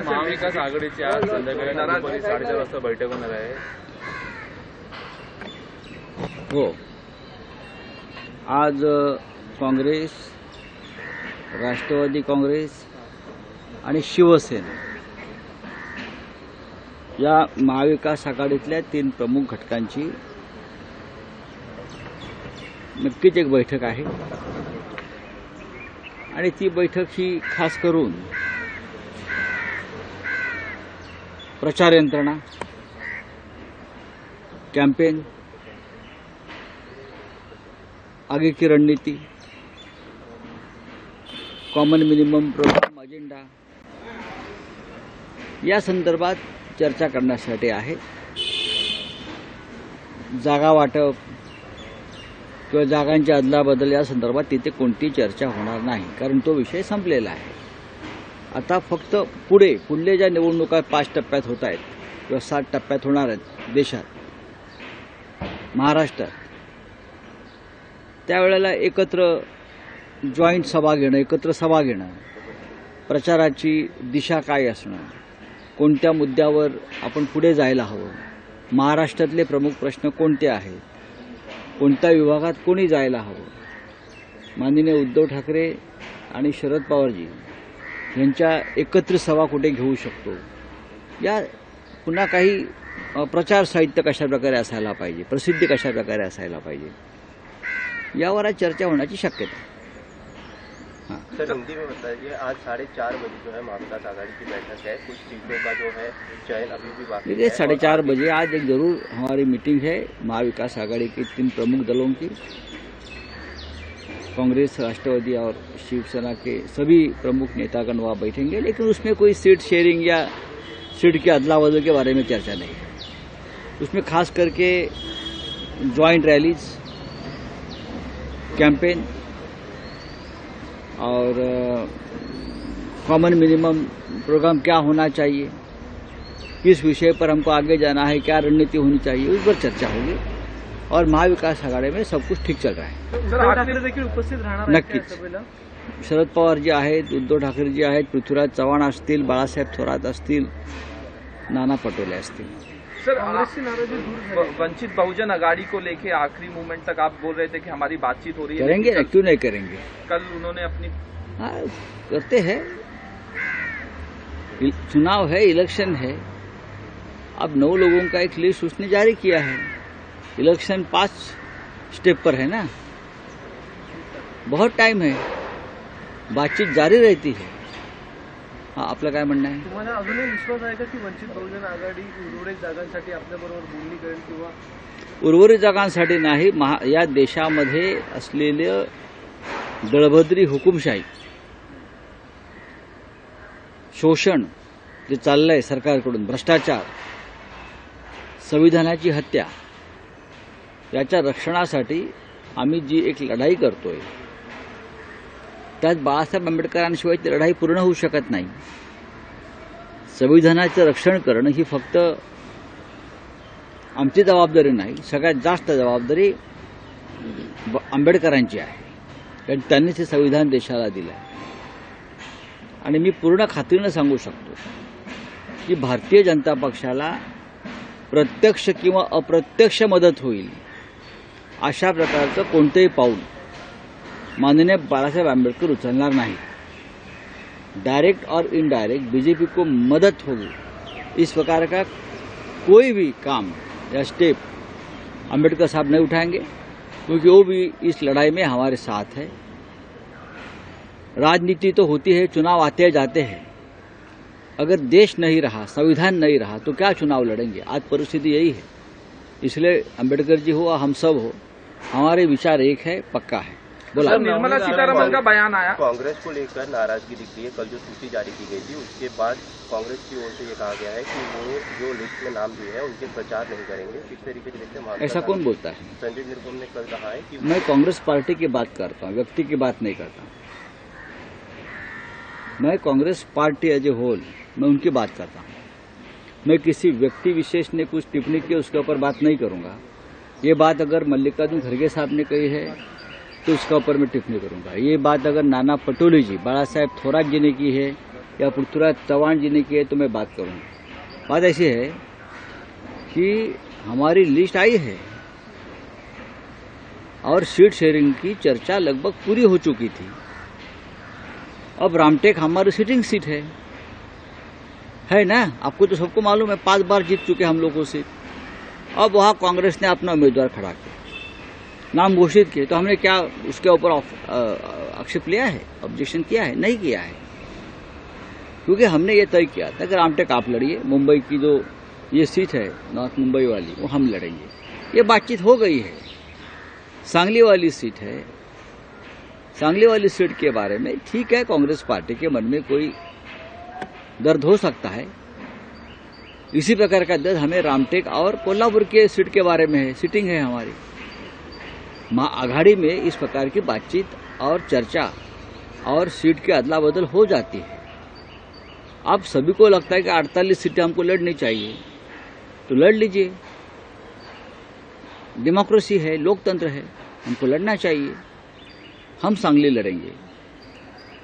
महाविकास आघाडीची आज संध्याकाळी 4:30 वाजता बैठक होणार आहे. हो, आज काँग्रेस, राष्ट्रवादी काँग्रेस आणि शिवसेना या महाविकास आघाडीतल्या 3 प्रमुख घटकांची नक्कीच एक बैठक आहे आणि ती बैठक ही खास करून प्रचार यंत्रणा, कॅम्पेन, आगे की रणनीति, कॉमन मिनिमम प्रोग्राम अजेंडा या संदर्भात चर्चा करण्यासाठी आहे. जागा वाटप किंवा जागांची अदलाबदल या संदर्भात तिथे कोणतीही चर्चा होणार नाही, कारण तो विषय संपलेला आहे. आता फक्त पुढले ज्या निवडणुका 5 टप्प्यात होत आहेत किंवा 7 टप्प्यात होणार आहेत देशात, महाराष्ट्रात, त्यावेळेला एकत्र जॉईंट सभा घेणं, एकत्र सभा घेणं, प्रचाराची दिशा काय असणं, कोणत्या मुद्द्यावर आपण पुढे जायला हवं, महाराष्ट्रातले प्रमुख प्रश्न कोणते आहेत, कोणत्या विभागात कोणी जायला हवं, माननीय उद्धव ठाकरे आणि शरद पवारजी यांच्या एकत्र सभा कुठे घेऊ शकतो, या पुन्हा काही प्रचार साहित्य कशा प्रकारे असायला पाहिजे, प्रसिद्धी कशा प्रकारे असायला पाहिजे, यावर आज चर्चा होण्याची शक्यता आहे. सर, हिंदी में बताइए, आज 4:30 बजे जो है महाविकास आघाड़ी की बैठक है, कुछ सीटों का जो है चयन अभी भी बाकी है. 4:30 बजे आज एक जरूर हमारी मीटिंग है महाविकास आघाड़ी के 3 प्रमुख दलों की. कांग्रेस, राष्ट्रवादी और शिवसेना के सभी प्रमुख नेतागण वहाँ बैठेंगे, लेकिन उसमें कोई सीट शेयरिंग या सीट के अदला बदल के बारे में चर्चा नहीं है. उसमें खास करके जॉइंट रैलीज, कैंपेन और कॉमन मिनिमम प्रोग्राम क्या होना चाहिए, किस विषय पर हमको आगे जाना है, क्या रणनीति होनी चाहिए, उस पर चर्चा होगी. और महाविकास आघाडी में सब कुछ ठीक चल रहा है. देखील उपस्थित राहणार नक्कीच. शरद पवारजी आहेत, उद्धव ठाकरेजी आहेत, पृथ्वीराज चव्हाण असतील, बाळासाहेब थोरात असतील, नाना पटोले असतील. सर, कांग्रेस नाराजी दूर वंचित बहुजन आघाड़ी को लेके आखिरी मोमेंट तक आप बोल रहे थे कि हमारी बातचीत हो रही है. करेंगे ना, क्यों नहीं करेंगे. कल उन्होंने अपनी करते हैं. चुनाव है, इलेक्शन है. अब 9 लोगों का एक लिस्ट उसने जारी किया है. इलेक्शन 5 स्टेप पर है ना, बहुत टाइम है, बातचीत जारी रहती है. हाँ, आपलं काय म्हणणं आहे. तुम्हाला अजूनही विश्वास आहे का की वंचित बहुजन आघाडी उर्वरित जागांसाठी आपल्याबरोबर बोलणी करेल किंवा उर्वरित जागांसाठी नाही, या देशामध्ये असलेलं दळभद्री हुकुमशाही, शोषण जे चाललंय सरकारकडून, भ्रष्टाचार, संविधानाची हत्या, याच्या रक्षणासाठी आम्ही जी एक लढाई करतोय, त्यात बाळासाहेब आंबेडकरांशिवाय ती लढाई पूर्ण होऊ शकत नाही. संविधानाचं रक्षण करणं ही फक्त आमची जबाबदारी नाही, सगळ्यात जास्त जबाबदारी आंबेडकरांची आहे, कारण त्यांनीच हे संविधान देशाला दिलं आहे. आणि मी पूर्ण खात्रीनं सांगू शकतो की भारतीय जनता पक्षाला प्रत्यक्ष किंवा अप्रत्यक्ष मदत होईल अशा प्रकारचं कोणतेही पाऊल माननीय बाळासाहेब आंबेडकर उचलणार नाही. डायरेक्ट और इनडायरेक्ट बीजेपी को मदद होगी, इस प्रकार का कोई भी काम या स्टेप आंबेडकर साहब नहीं उठाएंगे, क्योंकि वो भी इस लड़ाई में हमारे साथ है. राजनीति तो होती है, चुनाव आते जाते हैं. अगर देश नहीं रहा, संविधान नहीं रहा, तो क्या चुनाव लड़ेंगे. आज परिस्थिति यही है. इसलिए अम्बेडकर जी हो, हम सब हो, हमारे विचार एक है, पक्का है. बोला. निर्मला सीतारमण का बयान आया, कांग्रेस को लेकर नाराजगी दिख रही है. कल जो सूची जारी की गई थी, उसके बाद कांग्रेस की ओर से ये कहा गया है कि वो जो लिस्ट में नाम दिए हैं उनके प्रचार नहीं करेंगे. किस तरीके से देखते हैं. ऐसा कौन बोलता है. संजय निरुपम ने कल कहा है कि मैं कांग्रेस पार्टी की बात करता हूँ, व्यक्ति की बात नहीं करता. मैं Congress party as a whole, मैं उनकी बात करता हूँ. मैं किसी व्यक्ति विशेष ने कुछ टिप्पणी की उसके ऊपर बात नहीं करूंगा. ये बात अगर मल्लिकार्जुन खड़गे साहब ने कही है तो उसका ऊपर मैं टिप्पणी करूंगा. ये बात अगर नाना पटोले जी, बाळासाहेब थोरात जी ने की है, या पृथ्वीराज चौहान जी ने की है तो मैं बात करूँ। बात ऐसी है कि हमारी लिस्ट आई है और सीट शेयरिंग की चर्चा लगभग पूरी हो चुकी थी। अब रामटेक हमारी सिटिंग सीट है ना, आपको तो सबको मालूम है, 5 बार जीत चुके हम लोगों से। अब वहाँ कांग्रेस ने अपना उम्मीदवार खड़ा किया, नाम घोषित किए, तो हमने क्या उसके ऊपर आक्षेप लिया है, ऑब्जेक्शन किया है? नहीं किया है, क्योंकि हमने ये तय किया था कि रामटेक आप लड़िए, मुंबई की जो ये सीट है नॉर्थ मुंबई वाली वो हम लड़ेंगे। ये बातचीत हो गई है। सांगली वाली सीट है, सांगली वाली सीट के बारे में ठीक है, कांग्रेस पार्टी के मन में कोई दर्द हो सकता है। इसी प्रकार का दर्द हमें रामटेक और कोल्हापुर के सीट के बारे में है, सिटिंग है हमारी। आघाड़ी में इस प्रकार की बातचीत और चर्चा और सीट की अदला बदल हो जाती है। अब सभी को लगता है कि 48 सीटें हमको लड़नी चाहिए, तो लड़ लीजिए, डेमोक्रेसी है, लोकतंत्र है, हमको लड़ना चाहिए। हम सांगली लड़ेंगे।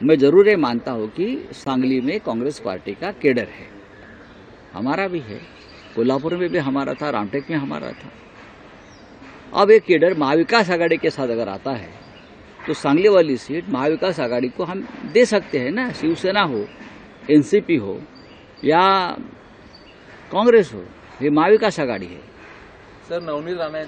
मैं जरूर ये मानता हूं कि सांगली में कांग्रेस पार्टी का केडर है, हमारा भी है, कोल्हापुर में भी हमारा था, रामटेक में हमारा था। अब एक केडर महाविकास आघाड़ी के साथ अगर आता है तो सांगली वाली सीट महाविकास आघाड़ी को हम दे सकते हैं ना, शिवसेना हो, एनसीपी हो या काँग्रेस हो, हे महाविकास आघाडी आहे। सर नवनीत राणा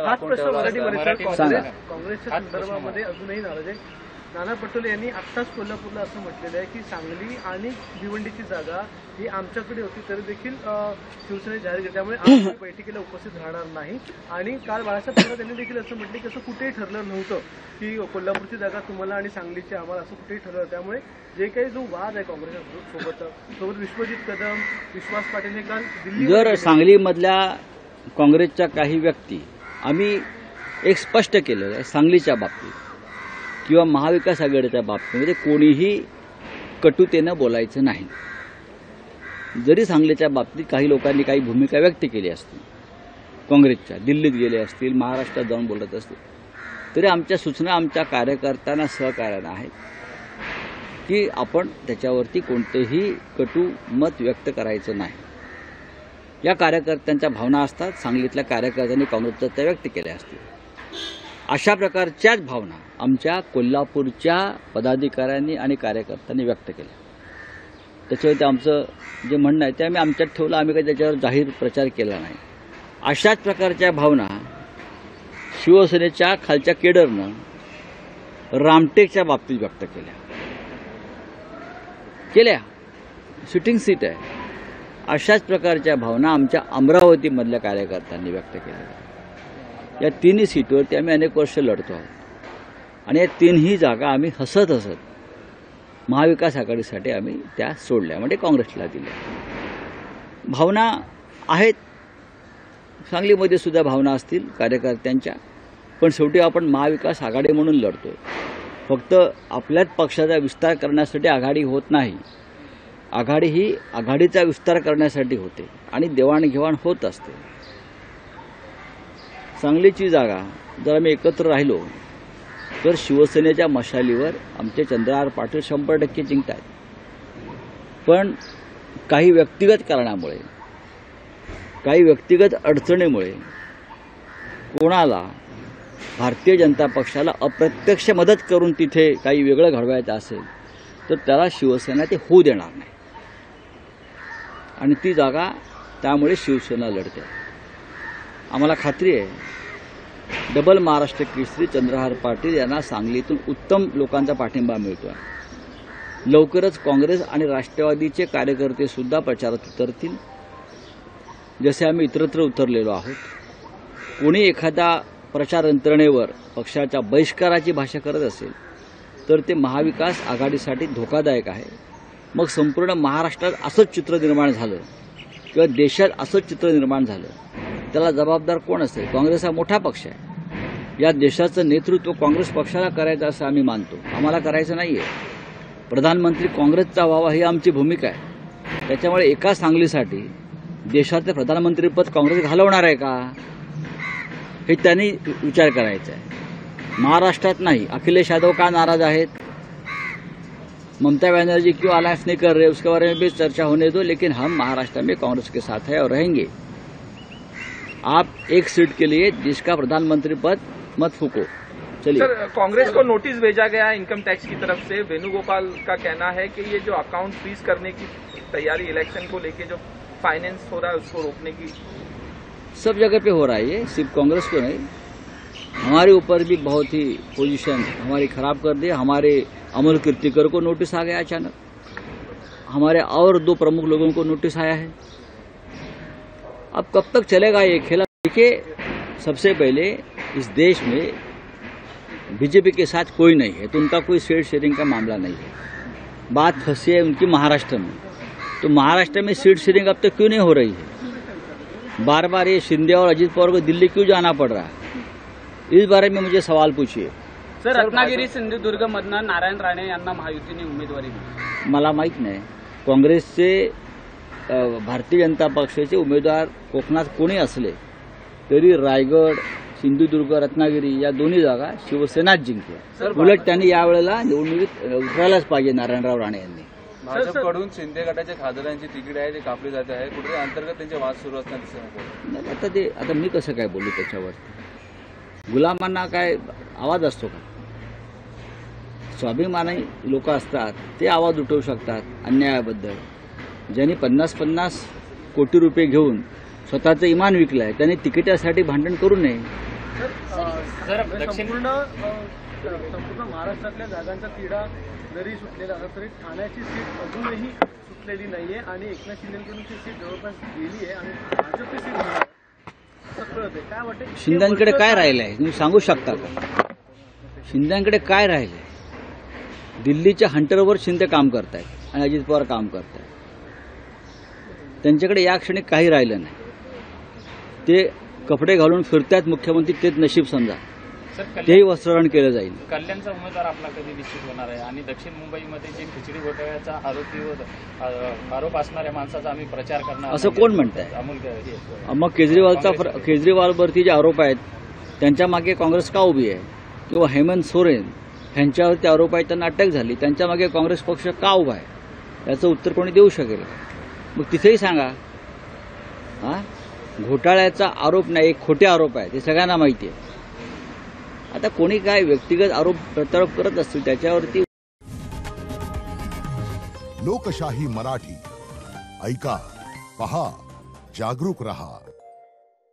हाच प्रश्न मराठीमध्ये सर, काँग्रेसच्या संदर्भामध्ये अजूनही नाराज आहे। नाना पटोले यांनी आत्ताच कोल्हापूरला असं म्हटलेलं आहे की सांगली आणि भिवंडीची जागा ही आमच्याकडे होती तरी देखील शिवसेने जाहीर केली, त्यामुळे आम्ही बैठकीला उपस्थित राहणार नाही। आणि काल बाळासाहेब थोरात यांनी देखील असं म्हटलं की असं कुठेही ठरलं नव्हतं की कोल्हापूरची जागा तुम्हाला आणि सांगलीची आम्हाला, असं कुठेही ठरलं। त्यामुळे जे काही जो वाद आहे काँग्रेससोबत विश्वजित कदम, विश्वास पाटील हे काल दिल्ली जर सांगलीमधल्या काँग्रेसच्या काही व्यक्ती, आम्ही एक स्पष्ट केलेलं आहे, सांगलीच्या बाबतीत किंवा महाविकास आघाडीच्या बाबतीमध्ये कोणीही कटुतेनं बोलायचं नाही। जरी सांगलीच्या बाबतीत काही लोकांनी काही भूमिका व्यक्त केली असतील, काँग्रेसच्या दिल्लीत गेले असतील, महाराष्ट्रात जाऊन बोलत असतील, तरी आमच्या सूचना आमच्या कार्यकर्त्यांना सहकार्यानं आहेत की आपण त्याच्यावरती कोणतेही कटू मत व्यक्त करायचं नाही। या कार्यकर्त्यांच्या भावना असतात, सांगलीतल्या कार्यकर्त्यांनी काँग्रेसच्या त्या व्यक्त केल्या असतील। अशा प्रकारच्याच भावना आमच्या कोल्हापूरच्या पदाधिकाऱ्यांनी आणि कार्यकर्त्यांनी व्यक्त केल्या। त्याच्यावरती आमचं जे म्हणणं आहे ते आम्ही आमच्यात ठेवलं, आम्ही काही त्याच्यावर जाहीर प्रचार केला नाही। अशाच प्रकारच्या भावना शिवसेनेच्या खालच्या केडरनं रामटेकच्या बाबतीत व्यक्त केल्या, सिटिंग सीट आहे। अशाच प्रकारच्या भावना आमच्या अमरावतीमधल्या कार्यकर्त्यांनी व्यक्त केल्या। या तिन्ही सीटवरती आम्ही अनेक वर्ष लढतो आहोत आणि या तिन्ही जागा आम्ही हसत महाविकास आघाडीसाठी आम्ही त्या सोडल्या, म्हणजे काँग्रेसला दिल्या। भावना आहेत, सांगलीमध्ये सुद्धा भावना असतील कार्यकर्त्यांच्या, पण शेवटी आपण महाविकास आघाडी म्हणून लढतोय। फक्त आपल्याच पक्षाचा विस्तार करण्यासाठी आघाडी होत नाही, आघाडी ही आघाडीचा विस्तार करण्यासाठी होते आणि देवाणघेवाण होत असते। सांगलीची जागा जर आम्ही एकत्र राहिलो तर शिवसेनेच्या मशालीवर आमचे चंद्रहार पाटील 100% जिंकतात, पण काही व्यक्तिगत कारणामुळे, काही व्यक्तिगत अडचणीमुळे कोणाला भारतीय जनता पक्षाला अप्रत्यक्ष मदत करून तिथे काही वेगळं घडवायचं असेल तर त्याला शिवसेना ते होऊ देणार नाही आणि ती जागा त्यामुळे शिवसेना लढते। आम्हाला खात्री आहे डबल महाराष्ट्र केसरी चंद्रहार पाटील यांना सांगलीतून उत्तम लोकांचा पाठिंबा मिळतो आहे। लवकरच काँग्रेस आणि राष्ट्रवादीचे कार्यकर्ते सुद्धा प्रचारात उतरतील, जसे आम्ही इतरत्र उतरलेलो आहोत। कोणी एखादा प्रचार यंत्रणेवर पक्षाच्या बहिष्काराची भाषा करत असेल तर ते महाविकास आघाडीसाठी धोकादायक आहे। मग संपूर्ण महाराष्ट्रात असंच चित्र निर्माण झालं किंवा देशात असंच चित्र निर्माण झालं, त्याला जबाबदार कोण असेल? काँग्रेस हा मोठा पक्ष आहे, या देशाचं नेतृत्व काँग्रेस पक्षाला करायचं असं आम्ही मानतो, आम्हाला करायचं नाहीये। प्रधानमंत्री काँग्रेसचा व्हावा ही आमची भूमिका आहे। त्याच्यामुळे एका सांगलीसाठी देशाचं प्रधानमंत्रीपद काँग्रेस घालवणार आहे का, हे त्यांनी विचार करायचा आहे। महाराष्ट्रात नाही। अखिलेश यादव का नाराज आहेत? ममता बनर्जी क्यों अलायंस नहीं कर रहे उसके बारे में भी चर्चा होने दो, लेकिन हम महाराष्ट्र में कांग्रेस के साथ है और रहेंगे। आप एक सीट के लिए देश का प्रधानमंत्री पद मत फूको। चलिए सर, कांग्रेस को नोटिस भेजा गया है इनकम टैक्स की तरफ से। वेणुगोपाल का कहना है कि ये जो अकाउंट फ्रीज करने की तैयारी इलेक्शन को लेके जो फाइनेंस हो रहा है उसको रोकने की सब जगह पे हो रहा है, ये सिर्फ कांग्रेस को नहीं, हमारे ऊपर भी बहुत ही पोजीशन हमारी खराब कर दी। हमारे अमोल कीर्तिकर को नोटिस आ गया अचानक, हमारे और 2 प्रमुख लोगों को नोटिस आया है। अब कब तक चलेगा ये खेल? देखिए, सबसे पहले इस देश में बीजेपी के साथ कोई नहीं है, तो उनका कोई सीट शेयरिंग का मामला नहीं है। बात फंसी है उनकी महाराष्ट्र में, तो महाराष्ट्र में सीट शेयरिंग अब तक क्यों नहीं हो रही है? बार बार ये शिंदे और अजित पवार को दिल्ली क्यों जाना पड़ रहा है? इस बारे में मुझे सवाल पूछिए। सर, रत्नागिरी सिंधुदुर्ग मधनं नारायण राणे यांना महायुतीने उमेदवारी दिली। मला माहित नाही, काँग्रेसचे भारतीय जनता पक्षाचे उमेदवार कोकणात कोणी असले तरी रायगड, सिंधुदुर्ग, रत्नागिरी या दोन्ही जागा शिवसेनाच जिंकल्या। उलट त्यांनी यावेळेला निवडणुकीत उतरायलाच पाहिजे नारायणराव राणे यांनी। भाजपकडून शिंदे गटाच्या खासदारांची तिकीट आहे ते कापली जात आहे, कुठे अंतर्गत त्यांचे वाद सुरू असताना दिसत आहे। आता मी कसं काय बोलू त्याच्यावर? गुलामांना काय आवाज असतो का? स्वाभिमानी लोक असतात, ते आवाज उठवू शकतात अन्यायाबद्दल। ज्यांनी 50-50 कोटी रुपये घेऊन स्वतःचं इमान विकलं आहे त्यांनी तिकिटासाठी भांडण करू नये। संपूर्ण महाराष्ट्रातल्या जागांचा तिढा जरी सुटलेला असला तरी ठाण्याची सीट अजूनही सुटलेली नाहीये आणि एकनाथ शिंदेकडूनची सीट जवळपास गेली आहे आणि भाजपची सीट असं कळत आहे। काय वाटतं शिंदेकडे काय राहिलंय तुम्ही सांगू शकता का? शिंदेकडे काय राहिलंय? दिल्लीच्या हंटरवर शिंदे काम करतायत आणि अजित पवार काम करतायत। त्यांच्याकडे या क्षणी काही राहिलं नाही, ते कपडे घालून फिरतायत मुख्यमंत्री, तेच नशीब समजा, तेही वस्त्रहरण केलं जाईल। कल्याणचा उमेदवार आपला कधी निश्चित होणार आहे आणि दक्षिण मुंबईमध्ये जे खिचडी घोटाळ्याचा आरोप असणाऱ्या माणसाचा आम्ही प्रचार करणार असं कोण म्हणताय? मग केजरीवालवरती जे आरोप आहेत त्यांच्या मागे काँग्रेस का उभी आहे? किंवा हेमंत सोरेन यांच्यावरती आरोप आहेत, त्यांना अटक झाली, त्यांच्या मागे काँग्रेस पक्ष का उभा आहे? याचं उत्तर कोणी देऊ शकेल? मग तिथेही सांगा। घोटाळ्याचा आरोप नाही, खोटे आरोप आहे, ते सगळ्यांना माहिती आहे। आता कोणी काय व्यक्तिगत आरोप प्रत्यारोप करत असतील त्याच्यावरती। लोकशाही मराठी ऐका, पहा, जागरूक रहा।